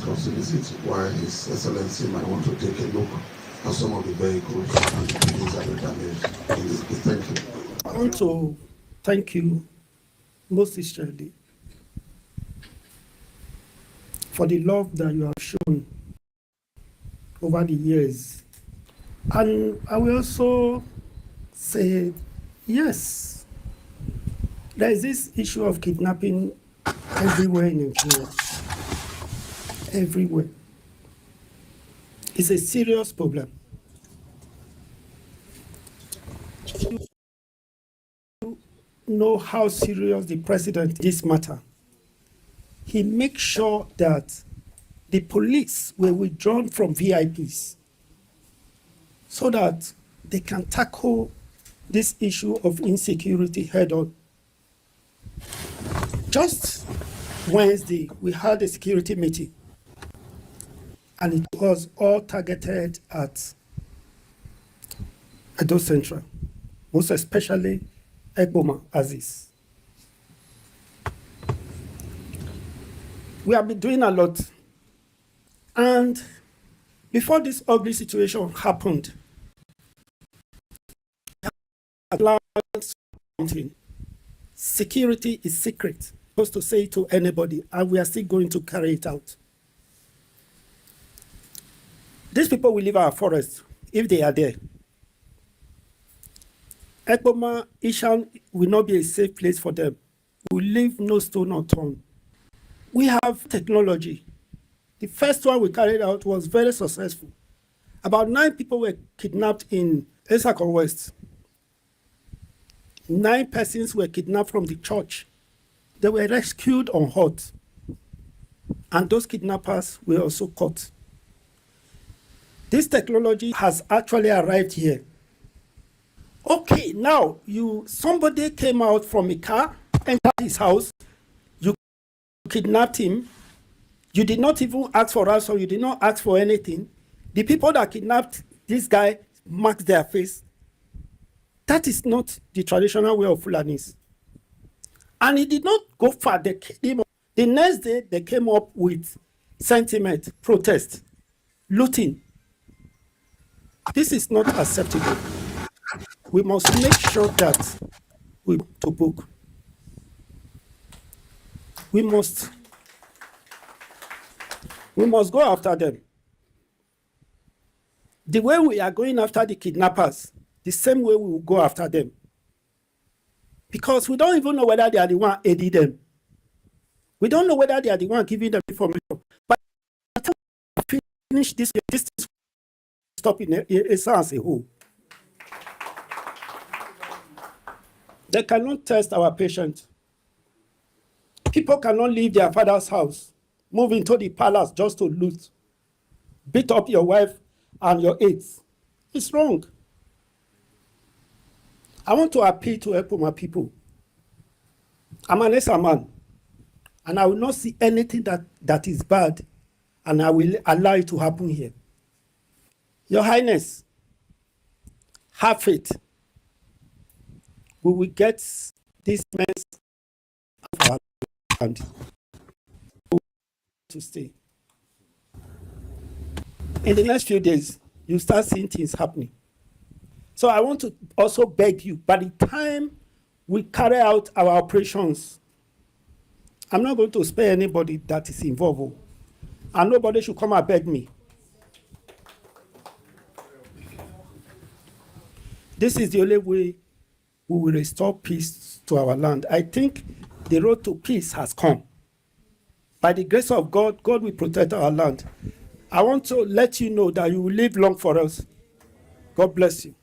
comes to visit, while His Excellency might want to take a look at some of the vehicles and the things that are damaged in this case. Thank you. I want to thank you most sincerely for the love that you have shown over the years. And I will also say, yes, there is this issue of kidnapping everywhere in Nigeria. Everywhere. It's a serious problem. You know how serious the president is this matter. He makes sure that the police were withdrawn from VIPs so that they can tackle this issue of insecurity head on. Just Wednesday, we had a security meeting, and it was all targeted at Edo Central, most especially Egboma Aziz. We have been doing a lot. And before this ugly situation happened, I learned something. Security is secret. Supposed to say it to anybody, and we are still going to carry it out. These people will leave our forest if they are there. Egboma, Ishan will not be a safe place for them. We will leave no stone unturned. We have technology. The first one we carried out was very successful. About 9 people were kidnapped in Esakon West. 9 persons were kidnapped from the church. They were rescued unhurt. And those kidnappers were also caught. This technology has actually arrived here. Okay, now somebody came out from a car, entered his house, you kidnapped him. You did not even ask for ransom, you did not ask for anything. The people that kidnapped this guy marked their face. That is not the traditional way of Fulanis. And he did not go far, they killed him. The next day, they came up with sentiment, protest, looting. This is not acceptable. We must make sure that we to book. We must go after them. The way we are going after the kidnappers, the same way we will go after them. Because we don't even know whether they are the one aiding them. We don't know whether they are the one giving them information. But by the time we finish this stop in a sense a whole. They cannot test our patient. People cannot leave their father's house, move into the palace just to loot, beat up your wife and your aides. It's wrong. I want to appeal to Ekpoma people. I'm an Esa man, and I will not see anything that is bad, and I will allow it to happen here. Your Highness, have faith. We will get this mess off our land to stay. In the next few days, you start seeing things happening. So I want to also beg you, by the time we carry out our operations, I'm not going to spare anybody that is involved. And nobody should come and beg me. This is the only way we will restore peace to our land. I think the road to peace has come. By the grace of God, God will protect our land. I want to let you know that you will live long for us. God bless you.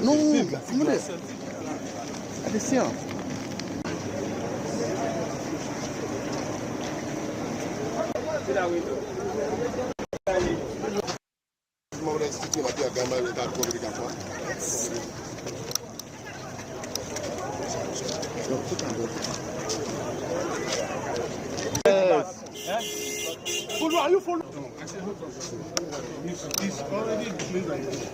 Non, attention. Are you following? He's already clean like this.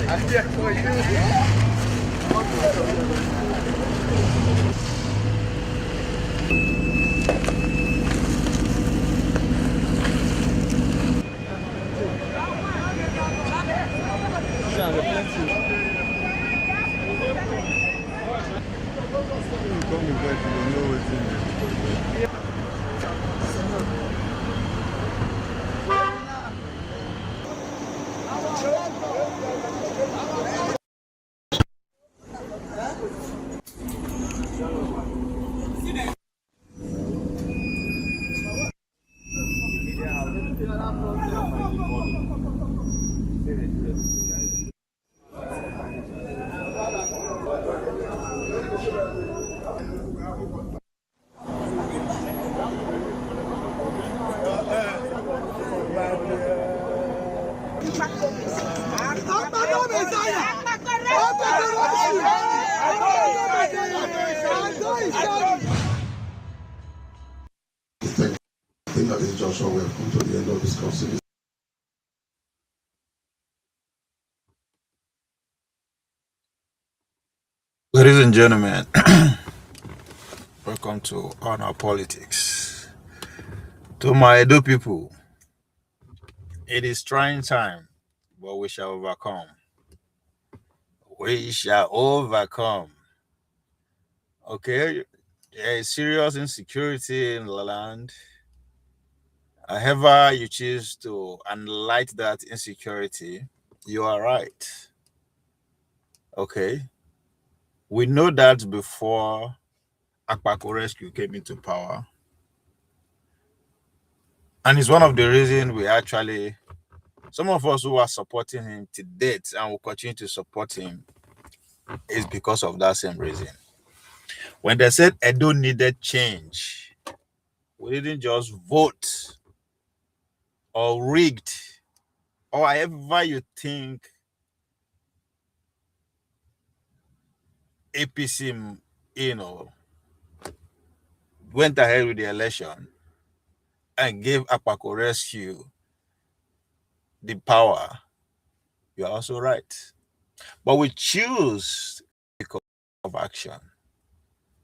I'm here for you. I think that is Joshua. We have come to the end of this council. Ladies and gentlemen, welcome to Honor Politics. To my Edo people, it is trying time, but we shall overcome. We shall overcome. Okay, there is serious insecurity in the land. However, you choose to unlight that insecurity, you are right. Okay, we know that before Akpako Rescue came into power, and it's one of the reasons we actually, some of us who are supporting him to date and will continue to support him is because of that same reason. When they said Edo needed change, we didn't just vote or rigged or however you think APC, went ahead with the election and gave Akpako Rescue the power. You are also right. But we choose because of action.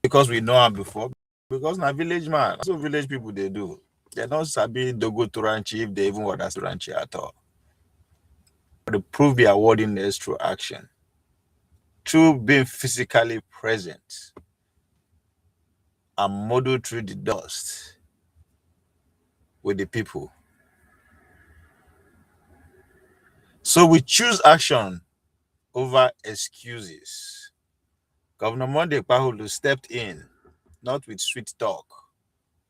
Because we know him before. Because na village man. That's what village people they do. They don't sabi dogo to ranchi if they even want us to ranchi at all. But they prove their worthiness through action. Through being physically present and model through the dust with the people. So we choose action over excuses. Governor Monday Okpebholo stepped in, not with sweet talk,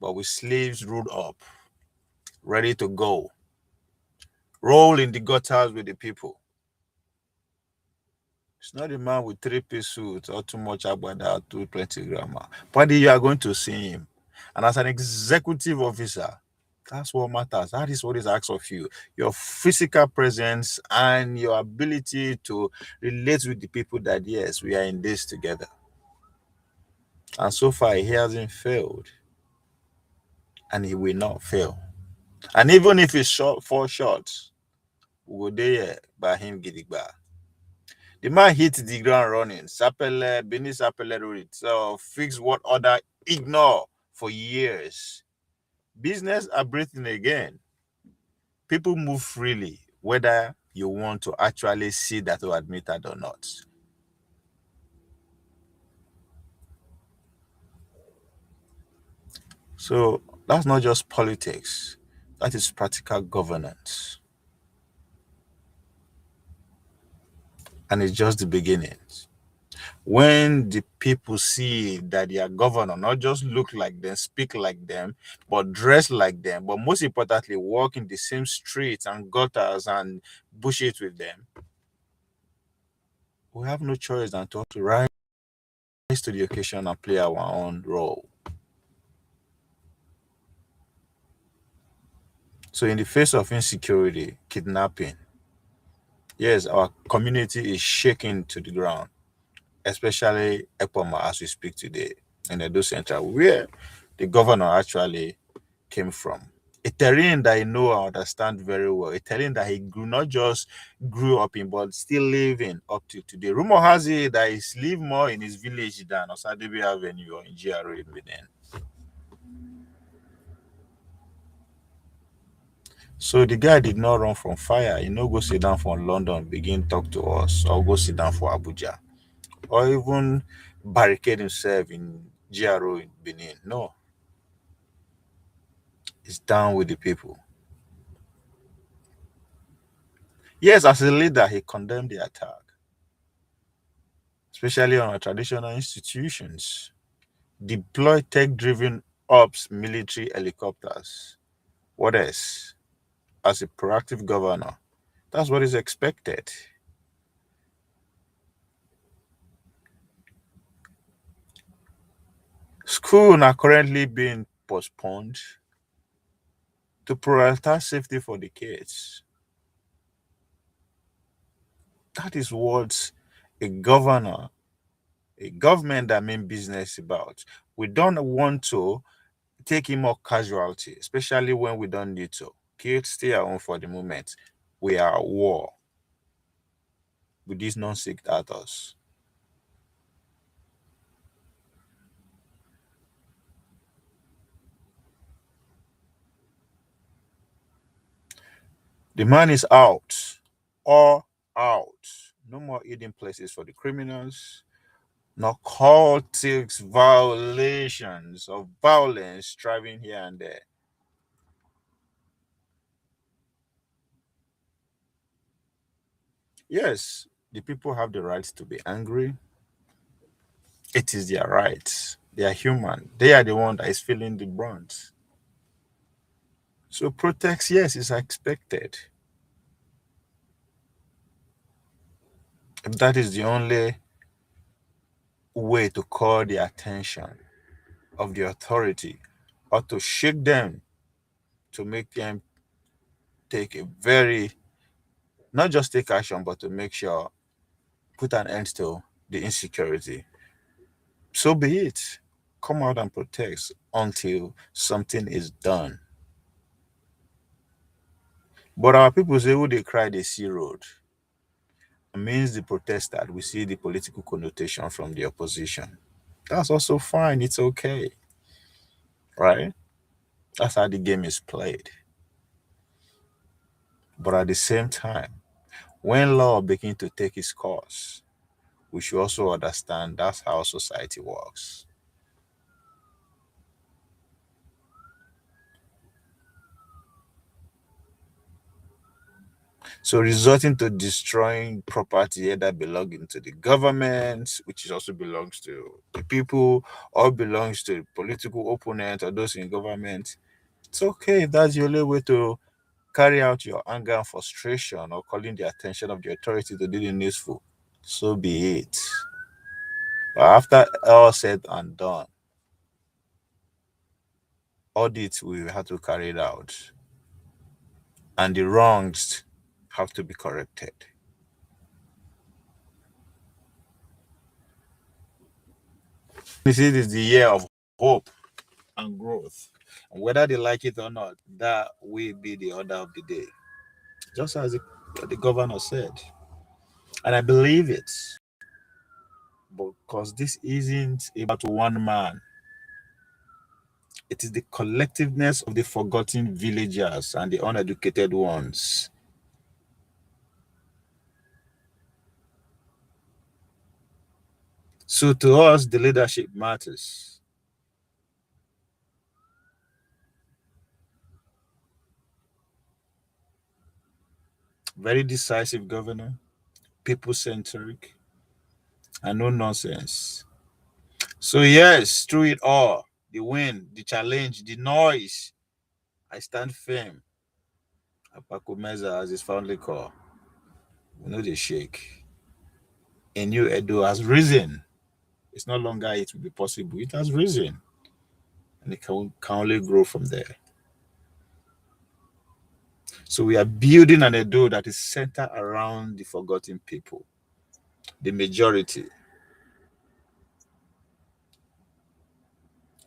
but with sleeves rolled up, ready to go. Roll in the gutters with the people. It's not a man with 3-piece suit or too much agbada or too plenty grammar. But you are going to see him. And as an executive officer, that's what matters. That is what is asked of you. Your physical presence and your ability to relate with the people that, yes, we are in this together. And so far, he hasn't failed. And he will not fail. And even if he falls short, we will there by him gidigba. The man hit the ground running. Sapele, Benin Sapele wrote it. So fix what other ignore for years. Business are breathing again. People move freely, whether you want to actually see that or admit that or not. So that's not just politics, that is practical governance. And it's just the beginnings. When the people see that their governor not just look like them, speak like them, but dress like them, but most importantly, walk in the same streets and gutters and bullshit with them, we have no choice than to rise to the occasion and play our own role. So, in the face of insecurity, kidnapping, yes, our community is shaking to the ground, especially Epoma as we speak today in Edo Central, where the governor actually came from. A terrain that I know and understand very well, a terrain that he grew not just grew up in, but still living up to today. Rumor has it that he's live more in his village than Osadebe Avenue or in GRA in Benin. So the guy did not run from fire. He no go sit down for London, begin talk to us, or go sit down for Abuja, or even barricade himself in GRO in Benin. No, he's down with the people. Yes, as a leader, he condemned the attack, especially on our traditional institutions. Deploy tech-driven ops, military helicopters. What else? As a proactive governor, that's what is expected. School are currently being postponed to prioritize safety for the kids. That is what a governor, a government that mean business about. We don't want to take in more casualty, especially when we don't need to. Kids stay at home for the moment. We are at war with these non-sick actors. The man is out, or out. No more hidden places for the criminals, no cultics violations of violence driving here and there. Yes, the people have the right to be angry. It is their right. They are human. They are the one that is feeling the brunt. So protest, yes, is expected. If that is the only way to call the attention of the authority or to shake them, to make them take a very, not just take action, but to make sure, put an end to the insecurity. So be it. Come out and protest until something is done. But our people say, who they cry, they see road. It means the protester, we see the political connotation from the opposition. That's also fine. It's okay. Right? That's how the game is played. But at the same time, when law begins to take its course, we should also understand that's how society works. So resorting to destroying property either belonging to the government, which is also belongs to the people, or belongs to political opponents or those in government, it's okay if that's the only way to carry out your anger and frustration or calling the attention of the authority to do the needful. So be it. But after all said and done, audits will have to carry it out, and the wrongs have to be corrected. This is the year of hope and growth. And whether they like it or not, that will be the order of the day. Just as the governor said. And I believe it. Because this isn't about one man. It is the collectiveness of the forgotten villagers and the uneducated ones. So to us, the leadership matters. Very decisive governor, people-centric, and no nonsense. So yes, through it all, the win, the challenge, the noise, I stand firm. Akpakomiza, as is fondly called, we know the shake. A new Edo has risen. It's no longer it will be possible. It has risen. And it can only grow from there. So we are building an Edo that is centered around the forgotten people, the majority.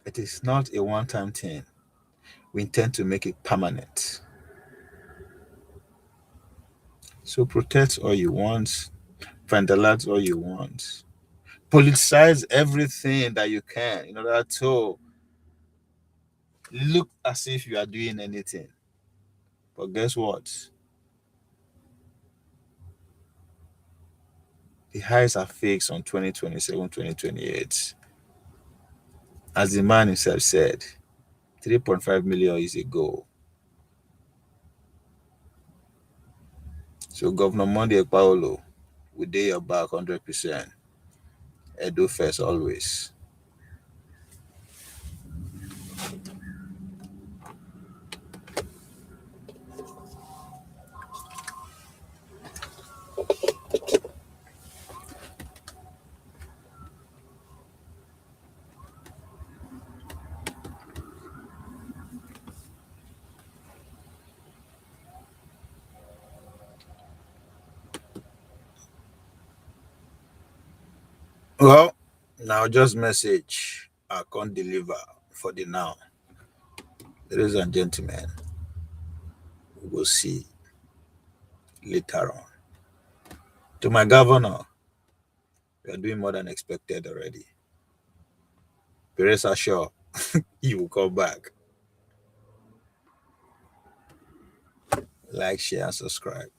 It is not a one-time thing. We intend to make it permanent. So protect all you want, vandalize all you want, politicize everything that you can in order to look as if you are doing anything. But guess what? The highs are fixed on 2027, 2028. As the man himself said, 3.5 million is a goal. So Governor Monday Okpebholo, we day your back 100%. Edo first always. Well, now just message. I can't deliver for the now. Ladies and gentlemen, we will see later on. To my governor, we are doing more than expected already. Be rest assured, you will come back. Like, share, and subscribe.